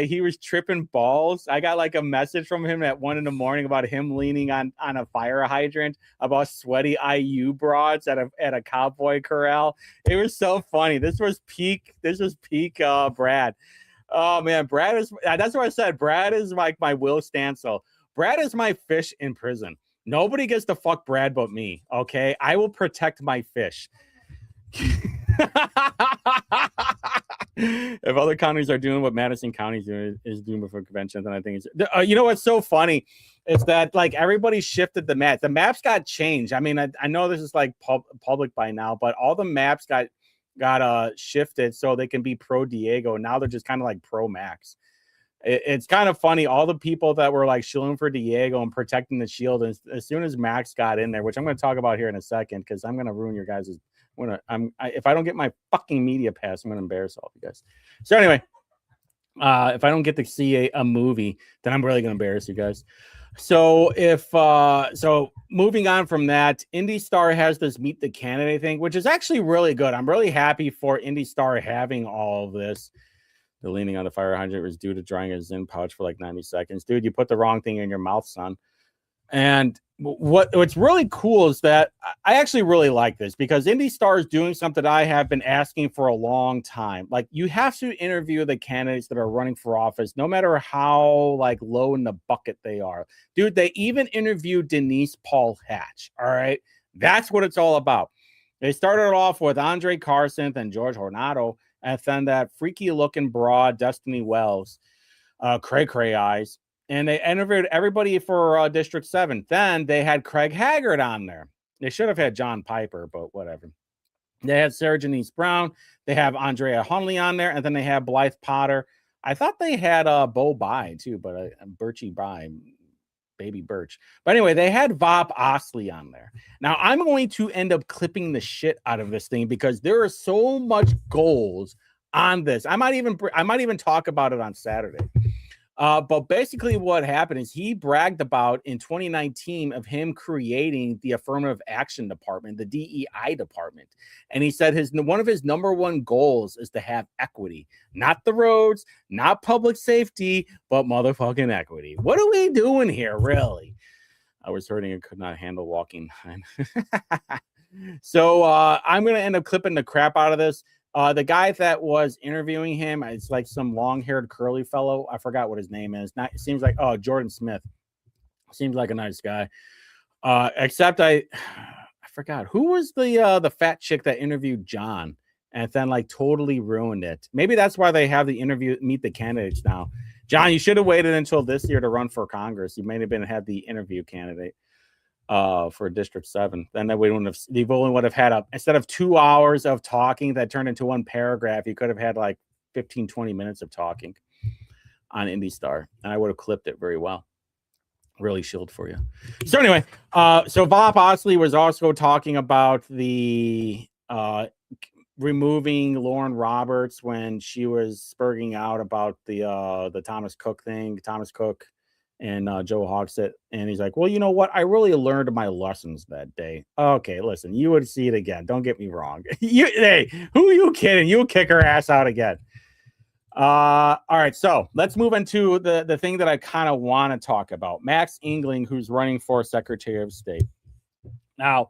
He was tripping balls. I got like a message from him at 1 a.m. about him leaning on a fire hydrant, about sweaty IU broads at a cowboy corral. It was so funny. This was peak Brad. Oh man, Brad is, that's what I said. Brad is like my Will Stansel. Brad is my fish in prison. Nobody gets to fuck Brad but me. Okay. I will protect my fish. If other counties are doing what Madison County is doing for convention, then I think it's you know what's so funny is that like everybody shifted the map. The maps got changed. I mean, I know this is like public by now, but all the maps got shifted so they can be pro Diego. Now they're just kind of like pro Max. It's kind of funny. All the people that were like shilling for Diego and protecting the shield, and as soon as Max got in there, which I'm going to talk about here in a second because I'm going to ruin your guys' if I don't get my fucking media pass, I'm gonna embarrass all of you guys. So anyway, if I don't get to see a movie, then I'm really gonna embarrass you guys. So moving on from that, Indy Star has this meet the candidate thing, which is actually really good. I'm really happy for Indy Star having all of this. The leaning on the fire hydrant was due to drying his Zyn pouch for like 90 seconds. Dude, you put the wrong thing in your mouth, son. And what's really cool is that I actually really like this because Indy Star is doing something that I have been asking for a long time. Like, you have to interview the candidates that are running for office, no matter how like low in the bucket they are. Dude, they even interviewed Denise Paul Hatch. All right. That's what it's all about. They started off with Andre Carson and George Hornado, and then that freaky looking broad Destiny Wells, cray eyes. And they interviewed everybody for District 7. Then they had Craig Haggard on there. They should have had John Piper, but whatever. They had Sarah Janice Brown. They have Andrea Hunley on there. And then they have Blythe Potter. I thought they had Bo By, too, but Birchie By, Baby Birch. But anyway, they had Vop Osley on there. Now, I'm going to end up clipping the shit out of this thing because there are so much goals on this. I might even talk about it on Saturday. But basically what happened is he bragged about in 2019 of him creating the affirmative action department, the DEI department. And he said one of his number one goals is to have equity, not the roads, not public safety, but motherfucking equity. What are we doing here, really? I was hurting and could not handle walking. So I'm going to end up clipping the crap out of this. The guy that was interviewing him, it's like some long-haired curly fellow. I forgot what his name is. It seems like Jordan Smith. Seems like a nice guy. Except I forgot who was the fat chick that interviewed John and then like totally ruined it. Maybe that's why they have the interview meet the candidates now. John, you should have waited until this year to run for Congress. You may have had the interview candidate for District 7. Then they would have had instead of 2 hours of talking that turned into one paragraph, you could have had like 15-20 minutes of talking on Indy Star, and I would have clipped it very well. Really shield for you. So anyway, so Bob Osley was also talking about the removing Lauren Roberts when she was spurging out about the Thomas Cook thing. Thomas Cook and Joe Hogsett, and he's like, well, you know what? I really learned my lessons that day. Okay, listen, you would see it again. Don't get me wrong. Hey, who are you kidding? You'll kick her ass out again. All right, so let's move into the thing that I kind of want to talk about. Max Engling, who's running for Secretary of State. Now,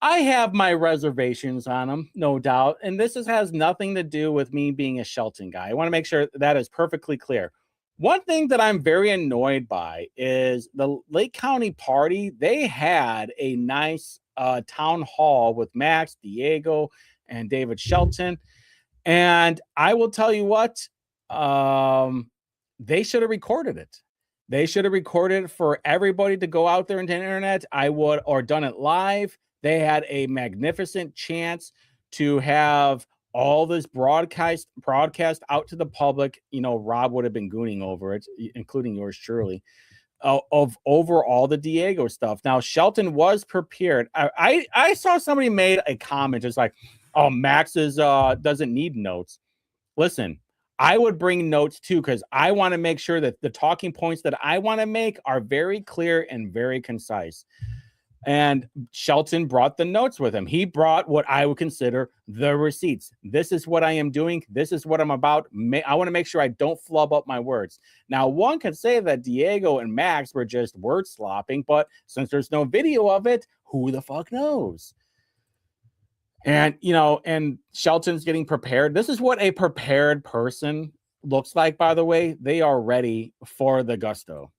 I have my reservations on him, no doubt, and this has nothing to do with me being a Shelton guy. I want to make sure that is perfectly clear. One thing that I'm very annoyed by is the Lake County Party. They had a nice town hall with Max, Diego, and David Shelton. And I will tell you what, they should have recorded it. They should have recorded it for everybody to go out there into the internet. Or done it live. They had a magnificent chance to have all this broadcast out to the public. You know, Rob would have been gooning over it, including yours truly, over all the Diego stuff. Now, Shelton was prepared. I saw somebody made a comment just like, oh, Max doesn't need notes. Listen, I would bring notes too, because I want to make sure that the talking points that I want to make are very clear and very concise. And Shelton brought the notes with him. He brought what I would consider the receipts. This is what I am doing. This is what I'm about. I want to make sure I don't flub up my words. Now, one could say that Diego and Max were just word slopping, but since there's no video of it, who the fuck knows? And, you know, and Shelton's getting prepared. This is what a prepared person looks like, by the way. They are ready for the gusto.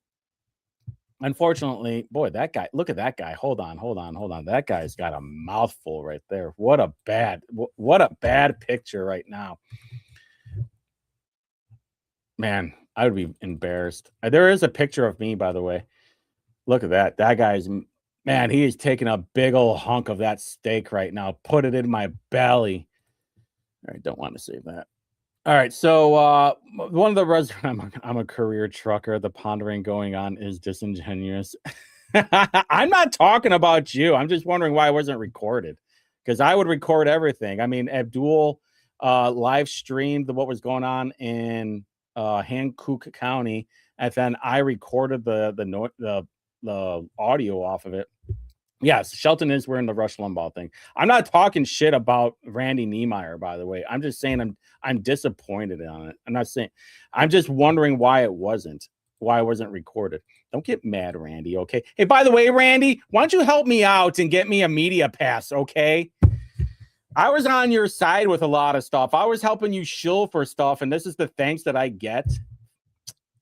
Unfortunately, boy, that guy, look at that guy. Hold on. That guy's got a mouthful right there. What a bad picture right now. Man, I would be embarrassed. There is a picture of me, by the way. Look at that. That guy's, man, he is taking a big old hunk of that steak right now. Put it in my belly. All right, don't want to save that. All right, so one of the I'm a career trucker. The pondering going on is disingenuous. I'm not talking about you. I'm just wondering why it wasn't recorded, because I would record everything. I mean, Abdul live streamed what was going on in Hancock County, and then I recorded the audio off of it. Yes, Shelton is wearing the Rush Limbaugh thing. I'm not talking shit about Randy Niemeyer, by the way. I'm just saying I'm disappointed on it. I'm not saying, I'm just wondering why it wasn't recorded. Don't get mad, Randy. Okay. Hey, by the way, Randy, why don't you help me out and get me a media pass? Okay. I was on your side with a lot of stuff. I was helping you shill for stuff, and this is the thanks that I get.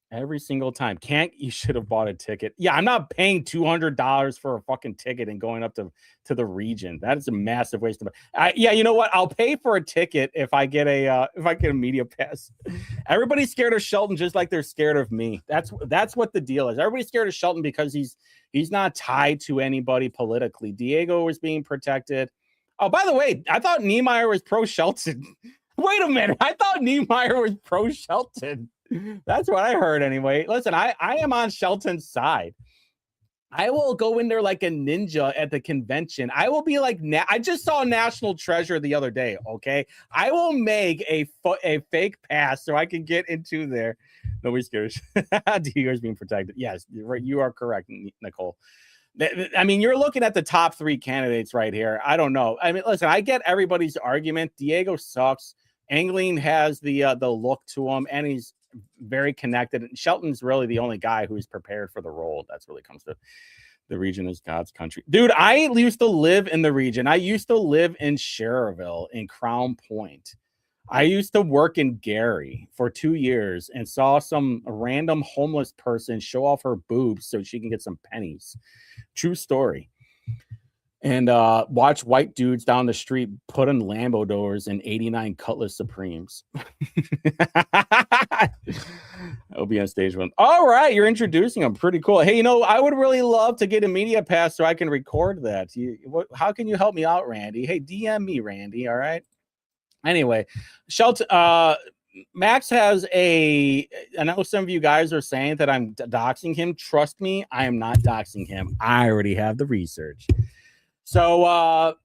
Every single time. You should have bought a ticket. Yeah, I'm not paying $200 for a fucking ticket and going up to the region. That is a massive waste of money. Yeah, you know what? I'll pay for a ticket if I get a media pass. Everybody's scared of Shelton just like they're scared of me. That's what the deal is. Everybody's scared of Shelton because he's not tied to anybody politically. Diego was being protected. Oh, by the way, I thought Niemeyer was pro Shelton. Wait a minute. I thought Niemeyer was pro Shelton. That's what I heard anyway. Listen, I am on Shelton's side. I will go in there like a ninja at the convention. I will be like, I just saw National Treasure the other day, okay? I will make a fake pass so I can get into there. Nobody's scared. Diego's being protected. Yes, right. You are correct, Nicole. I mean, you're looking at the top 3 candidates right here. I don't know. I mean, listen, I get everybody's argument. Diego sucks. Angling has the look to him, and he's very connected. And Shelton's really the only guy who's prepared for the role. That's really comes to the region is God's country. Dude, I used to live in the region. I used to live in Cherville in Crown Point. I used to work in Gary for 2 years and saw some random homeless person show off her boobs so she can get some pennies. True story. And watch white dudes down the street put in Lambo doors in 89 Cutlass Supremes. I'll be on stage one. All right, you're introducing them. Pretty cool. Hey, I would really love to get a media pass so I can record that. How can you help me out, Randy? Hey, DM me, Randy. All right. Anyway, Shelton, Max has I know some of you guys are saying that I'm doxing him. Trust me, I am not doxing him. I already have the research. So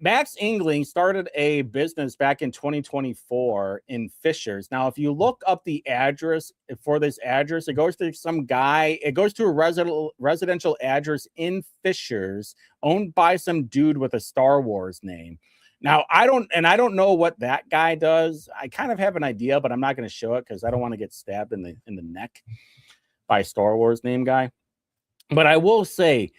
Max Engling started a business back in 2024 in Fishers. Now, if you look up the address for this address, it goes to some guy. It goes to a residential address in Fishers owned by some dude with a Star Wars name. Now, I don't know what that guy does. I kind of have an idea, but I'm not going to show it because I don't want to get stabbed in the neck by a Star Wars name guy. But I will say,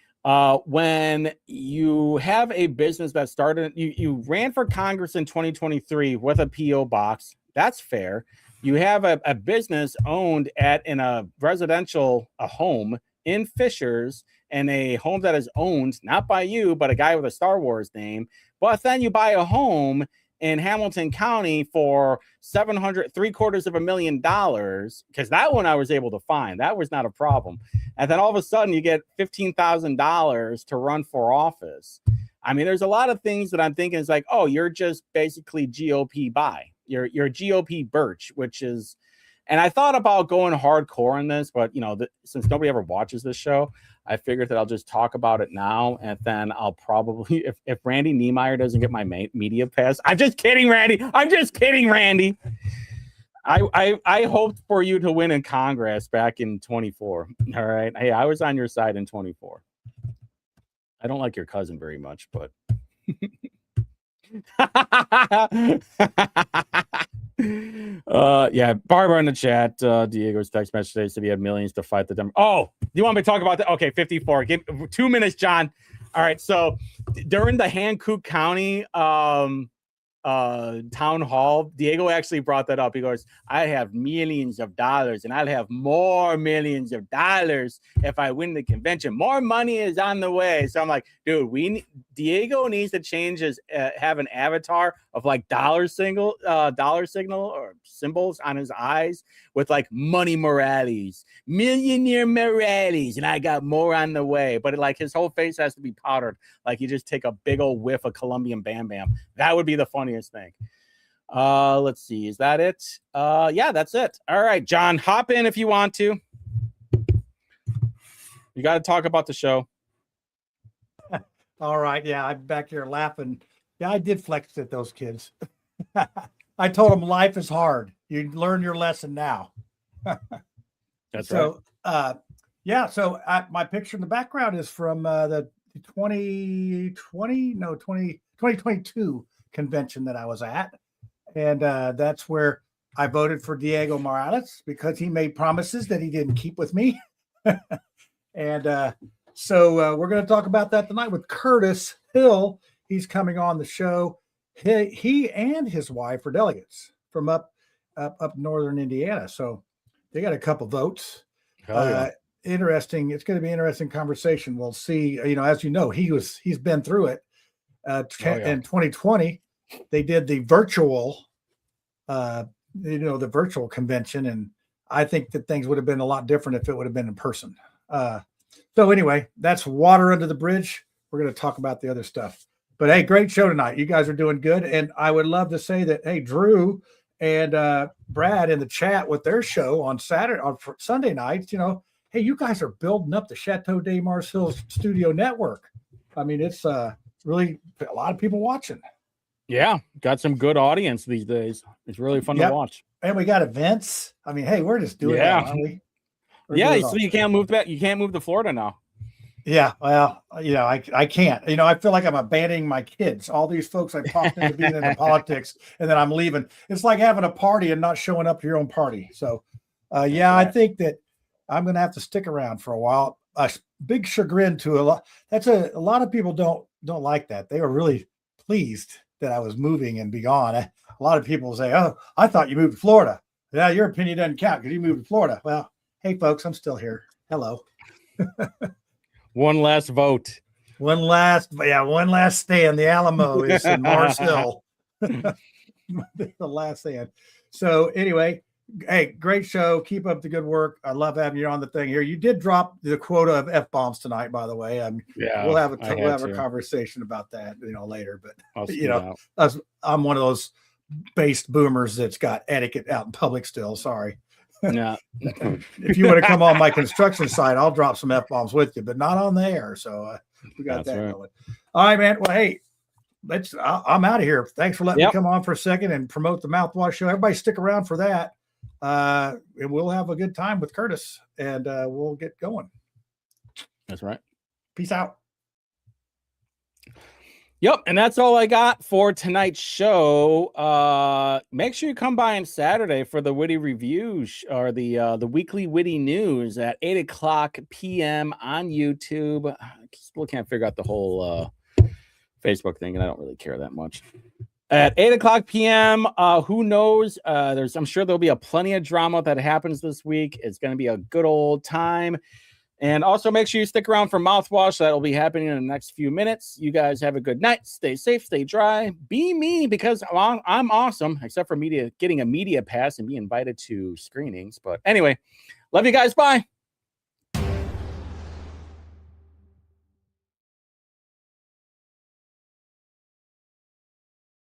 when you have a business that started, you ran for Congress in 2023 with a PO box. That's fair. You have a business owned in a residential home in Fishers, and a home that is owned not by you, but a guy with a Star Wars name. But then you buy a home in Hamilton County for $750,000, because that one I was able to find. That was not a problem. And then all of a sudden you get $15,000 to run for office. I mean, there's a lot of things that I'm thinking is like, oh, you're just basically GOP buy. You're GOP Birch, which is, and I thought about going hardcore on this, but since nobody ever watches this show, I figured that I'll just talk about it now, and then I'll probably, if Randy Niemeyer doesn't get my media pass, I'm just kidding, Randy. I hoped for you to win in Congress back in 24. All right. Hey, I was on your side in 24. I don't like your cousin very much, but yeah, Barbara in the chat. Diego's text message today said he had millions to fight the Democrats. Oh, you want me to talk about that? Okay, 54. Give 2 minutes, John. All right, so during the Hancock County town hall, Diego actually brought that up. He goes, I have millions of dollars, and I'll have more millions of dollars if I win the convention. More money is on the way. So I'm like, dude, Diego needs to change his have an avatar of like dollar signal or symbols on his eyes with like money Morales, millionaire Morales, and I got more on the way. But like his whole face has to be powdered, like you just take a big old whiff of Colombian Bam Bam. That would be the funniest thing. Let's see, is that it? Yeah, that's it. All right, John, hop in if you want to. You got to talk about the show. All right, yeah, I'm back here laughing. Yeah, I did flex at those kids. I told them life is hard. You learn your lesson now. That's right. So, yeah. So my picture in the background is from the 2022 convention that I was at. And that's where I voted for Diego Morales because he made promises that he didn't keep with me. And so we're going to talk about that tonight with Curtis Hill. He's coming on the show. He and his wife are delegates from up northern Indiana. So they got a couple votes. Interesting. It's going to be an interesting conversation. We'll see. As you know, he's been through it. In 2020, they did the virtual, the virtual convention, and I think that things would have been a lot different if it would have been in person. So anyway, that's water under the bridge. We're going to talk about the other stuff. But hey, great show tonight. You guys are doing good, and I would love to say that. Hey, Drew and Brad in the chat with their show on Sunday nights. Hey, you guys are building up the Chateau de Mars Hills Studio Network. I mean, it's really a lot of people watching. Yeah, got some good audience these days. It's really fun to watch. And we got events. I mean, hey, we're just doing it, aren't we? So you can't move back. You can't move to Florida now. Yeah, well, I can't. I feel like I'm abandoning my kids. All these folks I've talked into being into politics, and then I'm leaving. It's like having a party and not showing up to your own party. So, I think that I'm going to have to stick around for a while. A big chagrin to a lot. A lot of people don't like that. They were really pleased that I was moving and be gone. A lot of people say, "Oh, I thought you moved to Florida." Yeah, your opinion doesn't count because you moved to Florida. Well, hey, folks, I'm still here. Hello. One last vote. One last stand. The Alamo is in Mars Hill. The last stand. So anyway, hey, great show. Keep up the good work. I love having you on the thing here. You did drop the quota of F-bombs tonight, by the way. We'll have a conversation about that, later. But I'm one of those based boomers that's got etiquette out in public still. Sorry. Yeah. If you want to come on my construction site, I'll drop some F-bombs with you, but not on the air. So we got that going. All right, man. Well, hey, I'm out of here. Thanks for letting me come on for a second and promote the Mouthwash Show. Everybody stick around for that. And we'll have a good time with Curtis, and we'll get going. That's right. Peace out. Yep, and that's all I got for tonight's show. Make sure you come by on Saturday for the Whitty Reviews or the weekly Whitty News at 8:00 p.m. on YouTube. I still can't figure out the whole Facebook thing, and I don't really care that much. At 8:00 p.m., who knows? I'm sure there'll be plenty of drama that happens this week. It's going to be a good old time. And also make sure you stick around for Mouthwash. That'll be happening in the next few minutes. You guys have a good night. Stay safe, stay dry. Be me, because I'm awesome, except for getting a media pass and be invited to screenings. But anyway, love you guys. Bye.